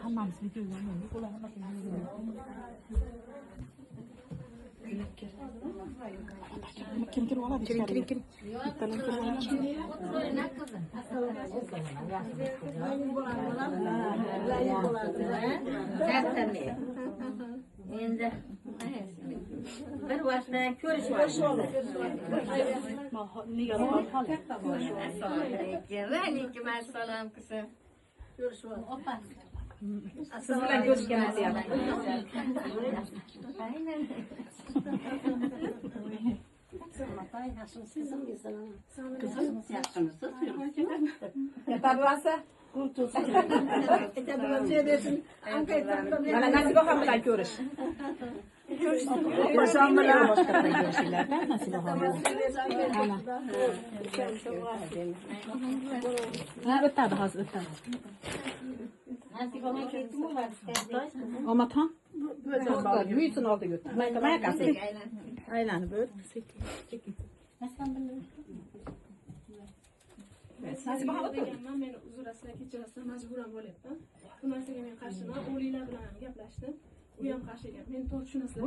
Hammamiz video yo'llaymiz. Ular hammasini kim kirib oladi? Kiring. Bittadan kirib oladi. Endi bir vaqtda ko'rishib oldik. Alaykum assalom qizim. Ko'rishib oldik. Opa. Siz bilan ko'rishganimiz yaxshi. Aynan. Kızım yaxshimisiz? Yetarlasa mana Nasibaxon bilan ko'rish. O'zim bilan boshqa ko'rishlardan Nasibaxon bilan. Ha, o'tadi hozir o'tadi. Nasibaxon ketdimi? Omaton yuzini oldiga o'tadi. Mayqasi aylanib o't. deganman, meni uzrasizlar, kechirasizlar, majburan bo'lyapman. Bu narsaga men qarshiman. O'g'linglar bilan ham gaplashdim. U ham qarshi ekan. Meni to'g'ri tushunasizlar.